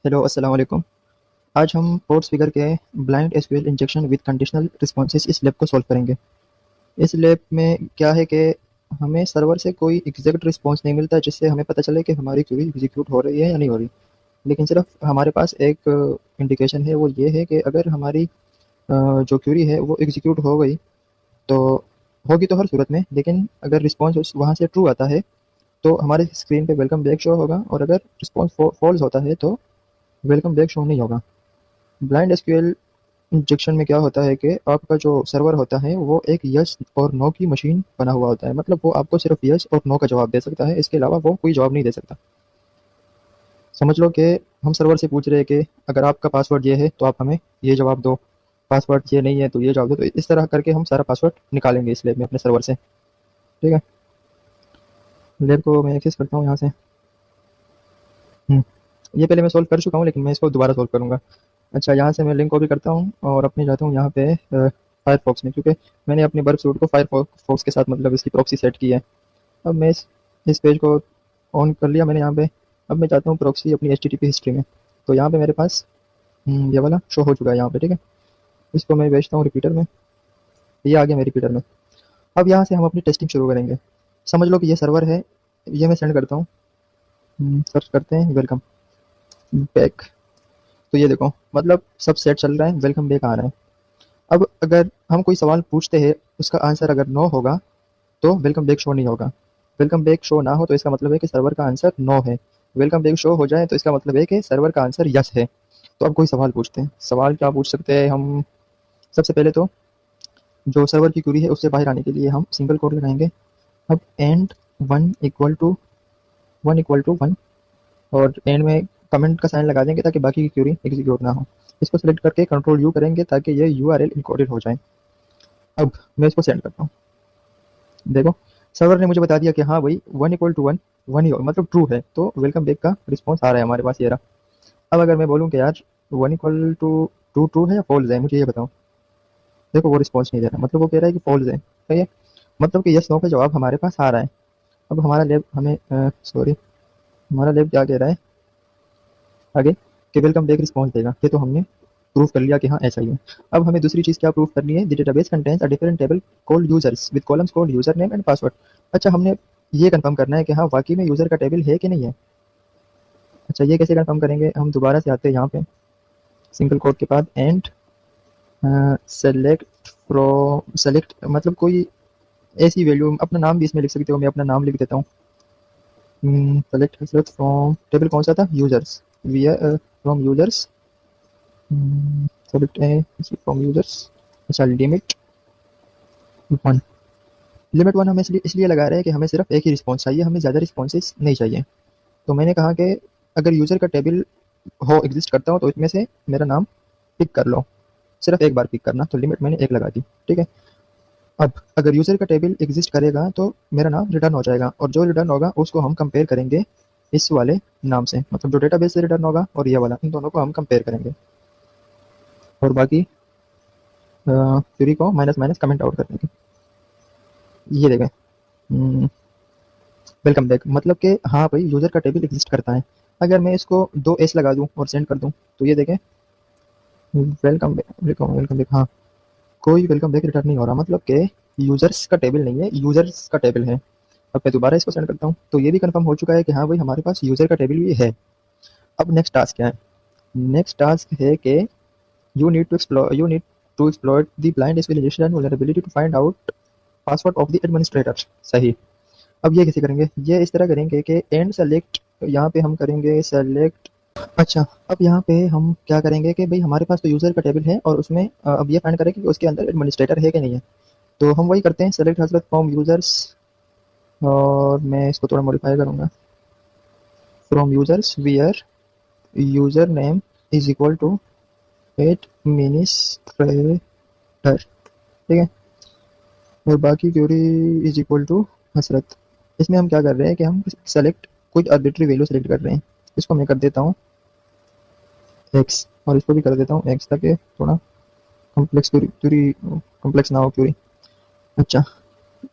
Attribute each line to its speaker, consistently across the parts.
Speaker 1: Hello अस्सलाम वालेकुम। आज हम फोर्स फिगर के blind SQL injection with conditional responses इस लैब को सॉल्व करेंगे। इस लैब में क्या है कि हमें सर्वर से कोई एग्जैक्ट रिस्पॉन्स नहीं मिलता जिससे हमें पता चले कि हमारी क्वेरी एग्जीक्यूट हो रही है या नहीं हो रही। लेकिन सिर्फ हमारे पास एक इंडिकेशन है, वो ये है कि अगर हमारी जो क्वेरी है वो एग्जीक्यूट हो गई तो होगी तो हर सूरत में, लेकिन अगर रिस्पॉन्स वहाँ से ट्रू आता है तो हमारे स्क्रीन पे वेलकम बैक शो होगा, और अगर रिस्पॉन्स फॉल्स होता है तो वेलकम बैक शो नहीं होगा। ब्लाइंड एसक्यूएल इंजेक्शन में क्या होता है कि आपका जो सर्वर होता है वो एक यस और नो की मशीन बना हुआ होता है। मतलब वो आपको सिर्फ यस और नो का जवाब दे सकता है, इसके अलावा वो कोई जवाब नहीं दे सकता। समझ लो कि हम सर्वर से पूछ रहे हैं कि अगर आपका पासवर्ड ये है तो आप हमें ये जवाब दो, पासवर्ड ये नहीं है तो ये जवाब दो। तो इस तरह करके हम सारा पासवर्ड निकालेंगे इस लैब में अपने सर्वर से। ठीक है, लैब को मैं एक्सेस करता हूँ यहाँ से। ये पहले मैं सोल्व कर चुका हूँ, लेकिन मैं इसको दोबारा सोल्व करूँगा। अच्छा, यहाँ से मैं लिंक कॉपी करता हूँ और अपने जाता हूँ यहाँ पे फायरफॉक्स में, क्योंकि मैंने अपने बर्फ सूट को फायरफॉक्स के साथ मतलब इसकी प्रॉक्सी सेट की है। अब मैं इस पेज को ऑन कर लिया मैंने यहाँ पे। अब मैं चाहता हूँ प्रॉक्सी अपनी HTTP हिस्ट्री में। तो यहाँ पे मेरे पास ये वाला शो हो चुका है यहाँ पे। ठीक है, इसको मैं भेजता हूँ रिपीटर में। ये आ गया मेरे रिपीटर में। अब यहाँ से हम अपनी टेस्टिंग शुरू करेंगे। समझ लो कि ये सर्वर है, ये मैं सेंड करता हूँ। सर्च करते हैं वेलकम बैक। तो ये देखो, मतलब सब सेट चल रहा है, वेलकम बैक आ रहा है। अब अगर हम कोई सवाल पूछते हैं, उसका आंसर अगर नो होगा तो वेलकम बैक शो नहीं होगा। वेलकम बैक शो ना हो तो इसका मतलब है कि सर्वर का आंसर नो है। वेलकम बैक शो हो जाए तो इसका मतलब है कि सर्वर का आंसर यस है। तो अब कोई सवाल पूछते हैं। सवाल क्या पूछ सकते हैं हम? सबसे पहले तो जो सर्वर की क्वेरी है उससे बाहर आने के लिए हम सिंगल कोड लगाएंगे। अब and one equal to one, और एंड में कमेंट का साइन लगा देंगे ताकि बाकी की क्वेरी एग्जीक्यूट ना हो। इसको सिलेक्ट करके कंट्रोल यू करेंगे ताकि ये URL इनकोडेड हो जाए। अब मैं इसको सेंड करता हूँ। देखो, सर्वर ने मुझे बता दिया कि हाँ भाई, वन ही मतलब ट्रू है, तो वेलकम बैक का रिस्पॉन्स आ रहा है हमारे पास, ये रहा। अब अगर मैं बोलूँ कि यार one equal to two true है या फॉल्स है, मुझे ये बताओ। देखो, वो रिस्पॉन्स नहीं दे रहा, मतलब वो कह रहा है कि फॉल्स है। सही है, मतलब कि यस नो का जवाब हमारे पास आ रहा है। अब हमारा लैब हमें सॉरी, हमारा लैब क्या कह रहा है आगे, कि वेलकम बैक रिस्पॉन्स देगा। ये तो हमने प्रूफ कर लिया कि हाँ ऐसा ही है। अब हमें दूसरी चीज़ क्या प्रूफ करनी है? The database contains a different table called users with columns called user name and password. अच्छा, हमने ये कंफर्म करना है कि हाँ वाकई में यूजर का टेबल है कि नहीं है। अच्छा, ये कैसे कंफर्म करेंगे? हम दोबारा से आते हैं यहाँ पे, सिंगल कोड के बाद एंड सेलेक्ट फ्रॉम, सेलेक्ट मतलब कोई ऐसी वैल्यू, अपना नाम भी इसमें लिख सकते हो, मैं अपना नाम लिख देता हूँ। सेलेक्ट फ्रॉम टेबल कौन सा था? Users. We are from users, select from users. अच्छा, लिमिट वन। लिमिट वन हमें इसलिए लगा रहे हैं कि हमें सिर्फ एक ही रिस्पॉन्स चाहिए, हमें ज़्यादा रिस्पॉन्सेज नहीं चाहिए। तो मैंने कहा कि अगर यूज़र का टेबल हो एग्जिस्ट करता हो तो इसमें से मेरा नाम पिक कर लो, सिर्फ एक बार पिक करना। तो लिमिट मैंने एक लगा दी। ठीक है, अब अगर यूज़र का टेबल एग्जिस्ट करेगा तो मेरा नाम रिटर्न हो जाएगा, और जो रिटर्न होगा उसको हम कंपेयर करेंगे इस वाले नाम से। मतलब जो डेटाबेस से रिटर्न होगा और ये वाला, इन दोनों को हम कंपेयर करेंगे, और बाकी क्वेरी को माइनस माइनस कमेंट आउट कर देंगे। ये देखें, वेलकम बैक, मतलब कि हाँ भाई यूज़र का टेबल एग्जिस्ट करता है। अगर मैं इसको 2S लगा दूँ और सेंड कर दूँ तो ये देखें, welcome back, welcome welcome back, हाँ कोई वेलकम बैक रिटर्न नहीं हो रहा, मतलब कि यूजर्स का टेबल नहीं है, यूजर्स का टेबल है। अब मैं दोबारा इसको सेंड करता हूँ तो ये भी कंफर्म हो चुका है कि हाँ भाई हमारे पास यूजर का टेबल भी है। अब नेक्स्ट टास्क क्या है? नेक्स्ट टास्क है कि you need to exploit the blind spelling vulnerability to find out password of the administrator. सही। अब ये कैसे करेंगे? ये इस तरह करेंगे कि एंड सेलेक्ट, यहाँ पे हम करेंगे सेलेक्ट। अच्छा, अब यहाँ पे हम क्या करेंगे कि भाई हमारे पास तो यूज़र का टेबल है और उसमें अब ये फाइंड करें कि उसके अंदर एडमिनिस्ट्रेटर है कि नहीं है। तो हम वही करते हैं, सेलेक्ट हजरत फ्रॉम यूज़र्स, और मैं इसको थोड़ा मॉडिफाई करूँगा। From users where user name is equal to administrator. ठीक है, और बाकी क्यूरी इज इक्वल टू हसरत। इसमें हम क्या कर रहे हैं कि हम सेलेक्ट कोई आर्बिट्री वैल्यू सेलेक्ट कर रहे हैं। इसको मैं कर देता हूँ एक्स, और इसको भी कर देता हूँ एक्स, ताकि थोड़ा कम्प्लेक्स क्यूरी कम्प्लेक्स ना हो क्यूरी। अच्छा,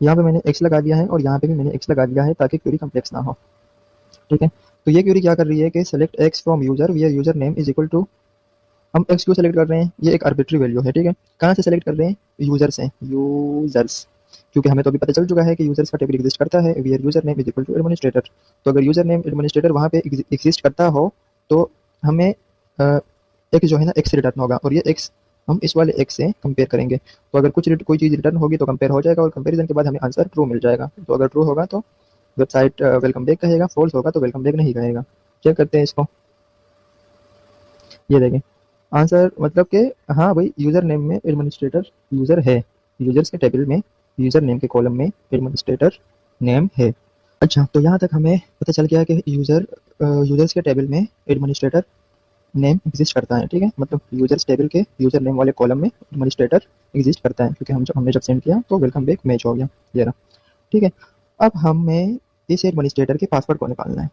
Speaker 1: यहाँ पे मैंने एक्स लगा दिया है और यहाँ पे भी मैंने एक्स लगा दिया है ताकि क्यूरी कम्प्लेक्स ना हो। ठीक है, तो ये क्वेरी क्या कर रही है कि select X from user where user name is equal to, हम एक्स क्यों सेलेक्ट कर रहे हैं, ये एक आर्बिट्री वैल्यू है, ठीक है। कहाँ से सेलेक्ट कर रहे हैं, यूजर से, यूजर्स, क्योंकि हमें तो अभी पता चल चुका है कि यूजर्स का टेबल एग्जिस्ट करता है, where user name is equal to administrator. तो अगर यूजर नेम एडमिनिस्ट्रेटर वहाँ पे एग्जिस्ट करता हो तो हमें एक जो है ना एक्स रिटर्न होगा, और ये एक्स हम इस वाले एक्स से कंपेयर करेंगे। तो अगर कोई चीज़ रिटर्न होगी तो कंपेयर हो जाएगा, और कंपेरिजन के बाद हमें आंसर ट्रू मिल जाएगा। तो अगर ट्रू होगा तो वेबसाइट वेलकम बैक कहेगा, फॉल्स होगा तो वेलकम बैक नहीं कहेगा। चेक करते हैं इसको, ये देखें आंसर, मतलब कि हाँ भाई यूजर नेम में एडमिनिस्ट्रेटर यूजर है, यूजर्स के टेबल में यूजर नेम के कॉलम में एडमिनिस्ट्रेटर नेम है। अच्छा, तो यहाँ तक हमें पता चल गया कि यूजर्स के टेबल में एडमिनिस्ट्रेटर नेम एग्जिस्ट करता है, ठीक है। मतलब यूजर्स टेबल के यूजर नेम वाले कॉलम में एडमिनिस्ट्रेटर एग्जिस्ट करता है, क्योंकि हमने जब सेंड किया तो वेलकम बैक मैच हो गया, ये रहा, ठीक है। अब हमें इस एडमिनिस्ट्रेटर के पासवर्ड को निकालना है।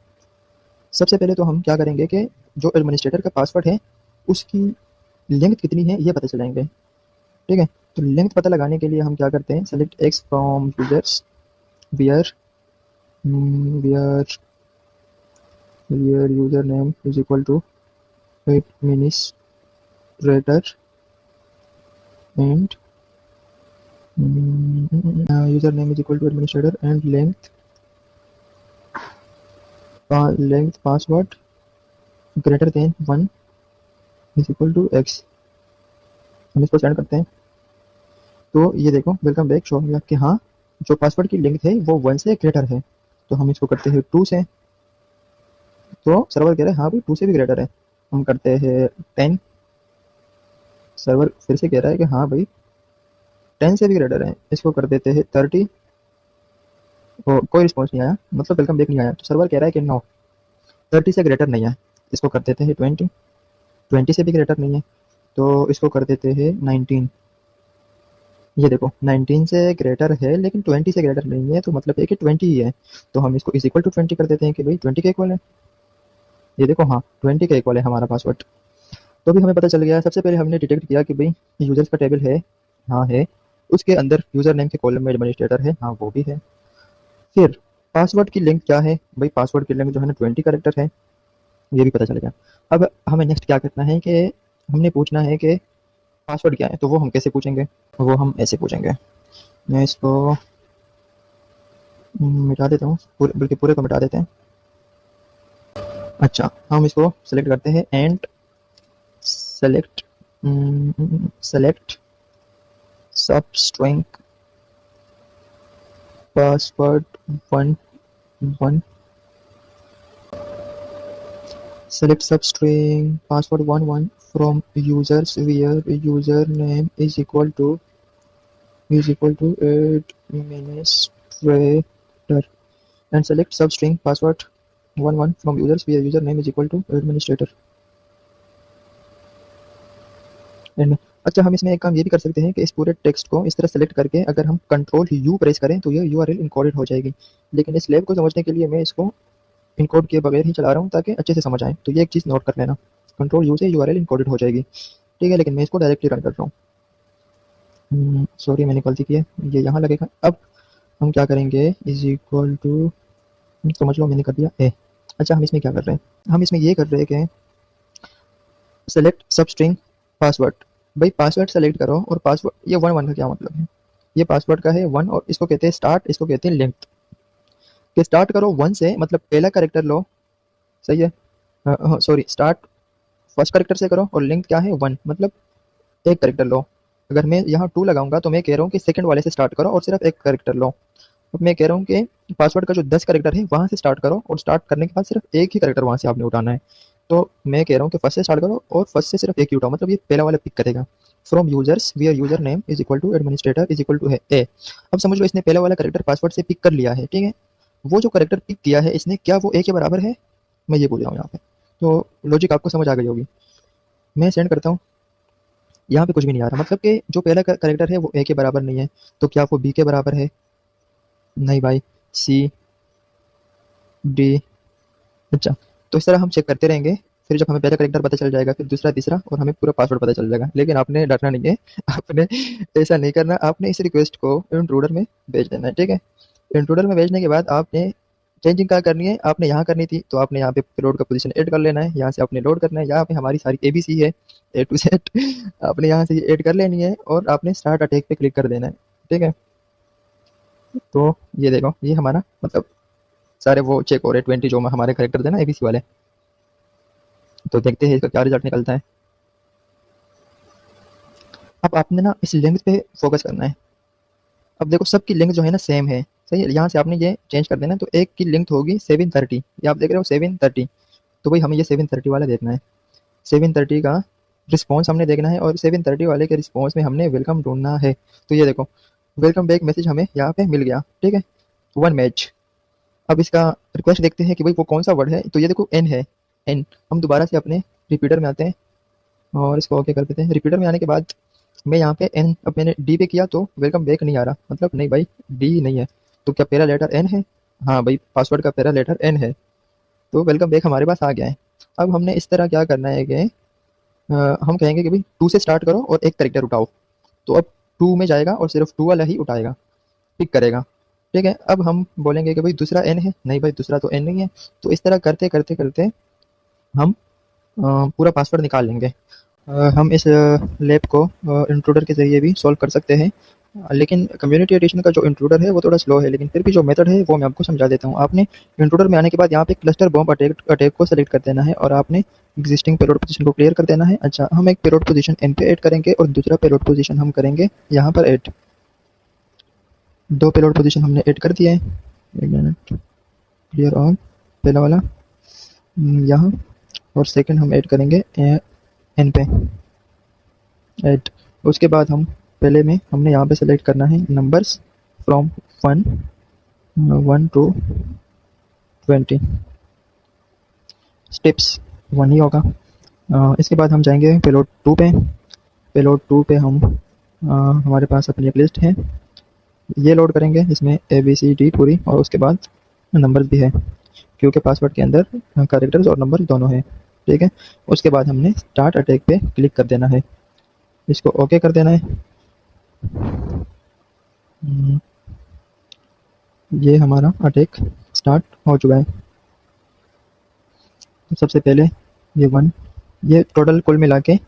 Speaker 1: सबसे पहले तो हम क्या करेंगे कि जो एडमिनिस्ट्रेटर का पासवर्ड है उसकी लेंथ कितनी है ये पता चलाएंगे, ठीक है। तो लेंथ पता लगाने के लिए हम क्या करते हैं, select X from users where where where user name is equal to administrator and user name is equal to administrator and length password greater than 1 is equal to X. हम इसको सेंड करते हैं, तो ये देखो वेलकम बैक शो हो गया कि हाँ जो पासवर्ड की लेंथ है वो 1 से ग्रेटर है। तो हम इसको करते हैं 2 से, तो सर्वर कह रहा है हाँ भाई 2 से भी ग्रेटर है। हम करते हैं 10, सर्वर फिर से कह रहा है कि हाँ भाई 10 से भी ग्रेटर है। इसको कर देते हैं 30, कोई रिस्पॉन्स नहीं आया, मतलब वेलकम बैक नहीं आया। तो सर्वर कह रहा है कि नो 30 से ग्रेटर नहीं है। इसको कर देते हैं 20, 20 से भी ग्रेटर नहीं है, तो इसको कर देते हैं 19। ये देखो 19 से ग्रेटर है लेकिन 20 से ग्रेटर नहीं है, तो मतलब है कि 20 ही है। तो हम इसको इज इक्वल टू 20 कर देते हैं कि भाई 20 के इक्वल है। ये देखो हाँ 20 के इक्वल है हमारा पासवर्ड। तो भी हमें पता चल गया। सबसे पहले हमने डिटेक्ट किया कि भाई यूजर्स का टेबल है, हाँ है, उसके अंदर यूजर नेम के कॉलम में एडमिनिस्ट्रेटर है, हाँ वो भी है। फिर पासवर्ड की लिंक क्या है, भाई पासवर्ड की लिंक जो है ना 20 कैरेक्टर है, ये भी पता चल गया। अब हमें नेक्स्ट क्या करना है कि हमने पूछना है कि पासवर्ड क्या है। तो वो हम कैसे पूछेंगे, वो हम ऐसे पूछेंगे। मैं इसको मिटा देता हूँ, बल्कि पूरे को मिटा देते हैं। अच्छा, हम इसको सेलेक्ट करते हैं एंड सेलेक्ट सेलेक्ट सब string password 1 1, select substring password 11 from users where user name is equal to administrator, and select substring password 11 from users where user name is equal to administrator and अच्छा, हम इसमें एक काम ये भी कर सकते हैं कि इस पूरे टेक्स्ट को इस तरह सेलेक्ट करके अगर हम कंट्रोल यू प्रेस करें तो ये यूआरएल इनकोडेड हो जाएगी। लेकिन इस लैब को समझने के लिए मैं इसको इनकोड किए बगैर ही चला रहा हूँ ताकि अच्छे से समझ आए। तो ये एक चीज़ नोट कर लेना, कंट्रोल यू से यूआरएल इनकोडेड हो जाएगी, ठीक है। लेकिन मैं इसको डायरेक्टली रन कर रहा हूँ, सॉरी मैंने गलती की है, ये यहाँ लगेगा। अब हम क्या करेंगे, इज इक्वल टू, समझ लो मैंने कर दिया ए। अच्छा, हम इसमें क्या कर रहे हैं, हम इसमें ये कर रहे हैं कि सेलेक्ट सब स्ट्रिंग पासवर्ड, भाई पासवर्ड सेलेक्ट करो। और पासवर्ड ये 1 1 का क्या मतलब है, ये पासवर्ड का है 1, और इसको कहते हैं स्टार्ट, इसको कहते हैं लेंथ। कि स्टार्ट करो 1 से, मतलब पहला कैरेक्टर लो, सही है, सॉरी स्टार्ट फर्स्ट कैरेक्टर से करो, और लेंथ क्या है 1, मतलब एक कैरेक्टर लो। अगर मैं यहाँ 2 लगाऊंगा तो मैं कह रहा हूँ कि सेकंड वाले से स्टार्ट करो और सिर्फ एक कैरेक्टर लो। अब मैं कह रहा हूँ कि पासवर्ड का जो 10 कैरेक्टर है वहाँ से स्टार्ट करो, और स्टार्ट करने के बाद सिर्फ एक ही कैरेक्टर वहाँ से आपने उठाना है। तो मैं कह रहा हूँ कि फर्स्ट से स्टार्ट करो और फर्स्ट से सिर्फ एक ही उठाओ, मतलब ये पहला वाला पिक करेगा। From users where user name is equal to administrator is equal to है ए। अब समझ लो इसने पहला वाला कैरेक्टर पासवर्ड से पिक कर लिया है, ठीक है। वो जो कैरेक्टर पिक किया है इसने, क्या वो ए के बराबर है, मैं ये बोल रहा हूँ यहाँ पे। तो लॉजिक आपको समझ आ गई होगी। मैं सेंड करता हूँ, यहाँ पे कुछ भी नहीं आ रहा, मतलब कि जो पहला कैरेक्टर है वो ए के बराबर नहीं है। तो क्या वो बी के बराबर है, नहीं भाई, सी डी। अच्छा, तो इस तरह हम चेक करते रहेंगे। फिर जब हमें पहला कैरेक्टर पता चल जाएगा, फिर दूसरा, तीसरा, और हमें पूरा पासवर्ड पता चल जाएगा। लेकिन आपने डरना नहीं है, आपने ऐसा नहीं करना। आपने इस रिक्वेस्ट को इंट्रूडर में भेज देना है, ठीक है। इंट्रूडर में भेजने के बाद आपने चेंजिंग कहाँ करनी है, आपने यहाँ करनी थी तो आपने यहाँ पे पेलोड का पोजीशन ऐड कर लेना है, यहाँ से आपने लोड करना है, यहाँ पे हमारी सारी एबीसी है, ए टू जेड आपने यहाँ से ऐड कर लेनी है और आपने स्टार्ट अटैक पे क्लिक कर देना है। ठीक है, तो ये देखो ये हमारा मतलब सारे वो चेक हो रहे 20 जो हमारे करेक्टर थे ना एबीसी वाले। तो देखते हैं इसका क्या रिजल्ट निकलता है। अब आपने ना इस लेंथ पे फोकस करना है। अब देखो सबकी लेंथ जो है ना सेम है, सही है, यहाँ से आपने ये चेंज कर देना है, तो एक की लेंथ होगी 730, ये आप देख रहे हो 730, तो भाई हमें ये 730 वाला देखना है। 730 का रिस्पॉन्स हमने देखना है और 730 वाले के रिस्पॉन्स में हमने वेलकम ढूंढना है। तो ये देखो वेलकम बैक मैसेज हमें यहाँ पे मिल गया। ठीक है, वन मैच। अब इसका रिक्वेस्ट देखते हैं कि भाई वो कौन सा वर्ड है, तो ये देखो एन है, एन। हम दोबारा से अपने रिपीटर में आते हैं और इसको ओके कर देते हैं। रिपीटर में आने के बाद मैं यहाँ पे एन, अब मैंने डी पे किया तो वेलकम बैक नहीं आ रहा, मतलब नहीं भाई डी नहीं है, तो क्या पहला लेटर एन है? हाँ भाई पासवर्ड का पहला लेटर एन है, तो वेलकम बैक हमारे पास आ गया है। अब हमने इस तरह क्या करना है कि हम कहेंगे कि भाई टू से स्टार्ट करो और एक करेक्टर उठाओ, तो अब टू में जाएगा और सिर्फ टू वाला ही उठाएगा, पिक करेगा। ठीक है, अब हम बोलेंगे कि भाई दूसरा एन है, नहीं भाई दूसरा तो एन नहीं है, तो इस तरह करते करते करते हम पूरा पासवर्ड निकाल लेंगे। हम इस लैब को इंट्रूडर के ज़रिए भी सॉल्व कर सकते हैं, लेकिन कम्युनिटी एडिशन का जो इंट्रूडर है वो थोड़ा स्लो है, लेकिन फिर भी जो मेथड है वो मैं आपको समझा देता हूँ। आपने इंट्रूडर में आने के बाद यहाँ पे क्लस्टर बॉम्ब अटैक अटैक को सेलेक्ट कर देना है और आपने एग्जिस्टिंग पेलोड पोजीशन को क्लियर कर देना है। अच्छा, हम एक पेलोड पोजीशन एन पे ऐड करेंगे और दूसरा पेलोड पोजीशन हम करेंगे यहाँ पर ऐड। दो पेलोड पोजीशन हमने ऐड कर दिए हैं। एक मिनट, क्लियर ऑल पहला वाला यहाँ, और सेकंड हम ऐड करेंगे एन पे ऐड। उसके बाद हम पहले में हमने यहाँ पे सेलेक्ट करना है नंबर्स फ्रॉम 1 to 20, स्टेप्स 1 ही होगा। इसके बाद हम जाएंगे पेलोड 2 पे। पेलोड 2 पे हम हमारे पास अपनी एक लिस्ट है, ये लोड करेंगे इसमें ए बी सी डी पूरी, और उसके बाद नंबर्स भी है क्योंकि पासवर्ड के अंदर कैरेक्टर्स और नंबर दोनों है। ठीक है, उसके बाद हमने स्टार्ट अटैक पे क्लिक कर देना है, इसको ओके कर देना है। ये हमारा अटैक स्टार्ट हो चुका है। तो सबसे पहले ये वन, ये टोटल कुल मिला के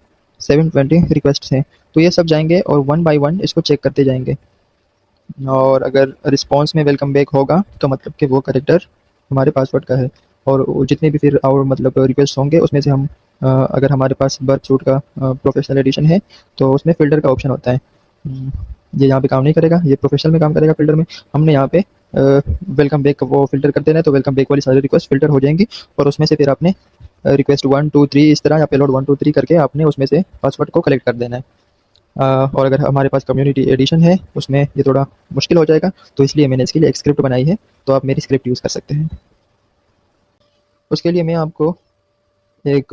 Speaker 1: 720 रिक्वेस्ट हैं, तो ये सब जाएंगे और वन बाय वन इसको चेक करते जाएंगे, और अगर रिस्पॉन्स में वेलकम बैक होगा तो मतलब कि वो करेक्टर हमारे पासवर्ड का है, और जितने भी फिर और मतलब रिक्वेस्ट होंगे उसमें से हम अगर हमारे पास बर्थ सूट का प्रोफेशनल एडिशन है तो उसमें फ़िल्टर का ऑप्शन होता है। ये यहाँ पे काम नहीं करेगा, ये प्रोफेशनल में काम करेगा। फ़िल्टर में हमने यहाँ पे वेलकम बैक वो फ़िल्टर कर देना है, तो वेलकम बैक वाली सारी रिक्वेस्ट फ़िल्टर हो जाएंगी और उसमें से फिर आपने रिक्वेस्ट 1 2 3 इस तरह या पेलोड 1 2 3 करके आपने उसमें से पासवर्ड को कलेक्ट कर देना है। और अगर हमारे पास कम्युनिटी एडिशन है उसमें ये थोड़ा मुश्किल हो जाएगा, तो इसलिए मैंने इसके लिए एक स्क्रिप्ट बनाई है, तो आप मेरी स्क्रिप्ट यूज़ कर सकते हैं। उसके लिए मैं आपको एक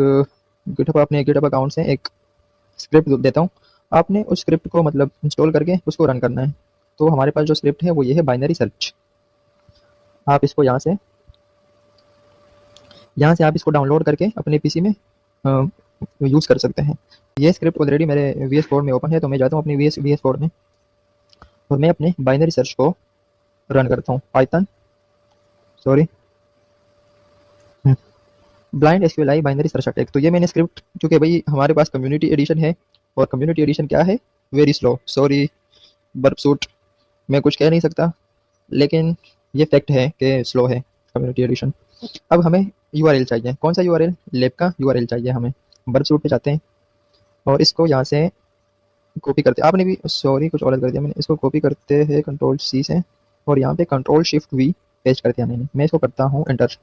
Speaker 1: गिटहब, अपने गिटहब अकाउंट से एक स्क्रिप्ट देता हूँ, आपने उस स्क्रिप्ट को मतलब इंस्टॉल करके उसको रन करना है। तो हमारे पास जो स्क्रिप्ट है वो ये है, बाइनरी सर्च। आप इसको यहाँ से आप इसको डाउनलोड करके अपने पीसी में यूज़ कर सकते हैं। ये स्क्रिप्ट ऑलरेडी मेरे वी एस कोड में ओपन है, तो मैं जाता हूँ अपनी वी एस कोड में और मैं अपने बाइनरी सर्च को रन करता हूँ। Python sorry blind SQL binary search attack. तो ये मैंने स्क्रिप्ट, चूंकि भाई हमारे पास कम्युनिटी एडिशन है और कम्युनिटी एडिशन क्या है, very slow, sorry burp suit, मैं कुछ कह नहीं सकता, लेकिन ये फैक्ट है कि स्लो है कम्युनिटी एडिशन। अब हमें यूआरएल चाहिए, कौन सा यूआरएल? लैब का यूआरएल चाहिए हमें। बर्प सूट पे जाते हैं और इसको यहाँ से कॉपी करते हैं। आपने भी सॉरी कुछ और कर दिया मैंने, इसको कॉपी करते हैं कंट्रोल सी से और यहाँ पे कंट्रोल शिफ्ट वी पेस्ट कर दिया मैंने। मैं इसको करता हूँ एंटर,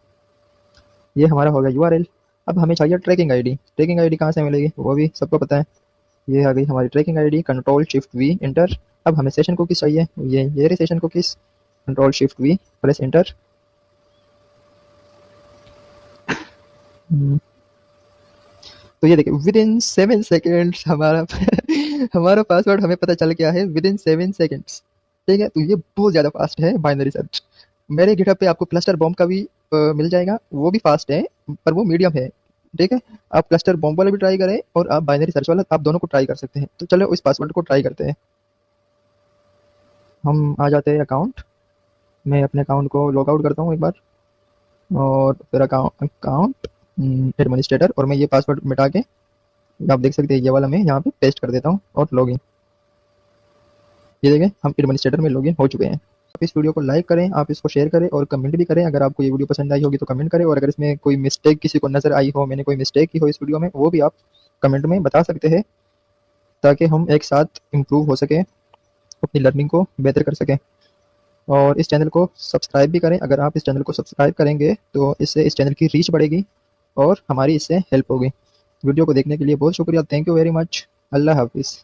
Speaker 1: ये हमारा हो गया यूआरएल। अब हमें चाहिए ट्रैकिंग आईडी। ट्रैकिंग आईडी कहाँ से मिलेगी वो भी सबको पता है, ये आ गई हमारी tracking ID, control shift we enter. अब हमें सेशन कुकीज चाहिए, ये रही session cookies, control shift we press enter. तो ये देखिए विद इन 7 सेकेंड्स हमारा हमारा पासवर्ड हमें पता चल गया है, विद इन 7 सेकेंड्स। ठीक है, तो ये बहुत ज़्यादा फास्ट है बाइनरी सर्च। मेरे गिटहब पे आपको क्लस्टर बॉम्ब का भी मिल जाएगा, वो भी फास्ट है पर वो मीडियम है। ठीक है, आप क्लस्टर बॉम्ब वाला भी ट्राई करें और आप बाइनरी सर्च वाला, आप दोनों को ट्राई कर सकते हैं। तो चलो इस पासवर्ड को ट्राई करते हैं। हम आ जाते हैं अकाउंट, मैं अपने अकाउंट को लॉग आउट करता हूँ एक बार। और फिर अकाउंट अकाउंट एडमिनिस्ट्रेटर, और मैं ये पासवर्ड मिटा के आप देख सकते हैं ये वाला मैं यहाँ पे पेस्ट कर देता हूँ और लॉगिन। ये देखें हम एडमिनिस्ट्रेटर में लॉगिन हो चुके हैं। आप इस वीडियो को लाइक करें, आप इसको शेयर करें और कमेंट भी करें। अगर आपको ये वीडियो पसंद आई होगी तो कमेंट करें, और अगर इसमें कोई मिस्टेक किसी को नज़र आई हो, मैंने कोई मिस्टेक की हो इस वीडियो में, वो भी आप कमेंट में बता सकते हैं, ताकि हम एक साथ इम्प्रूव हो सकें, अपनी लर्निंग को बेहतर कर सकें। और इस चैनल को सब्सक्राइब भी करें। अगर आप इस चैनल को सब्सक्राइब करेंगे तो इससे इस चैनल की रीच बढ़ेगी और हमारी इससे हेल्प होगी। वीडियो को देखने के लिए बहुत शुक्रिया। Thank you very much. अल्लाह हाफिज़।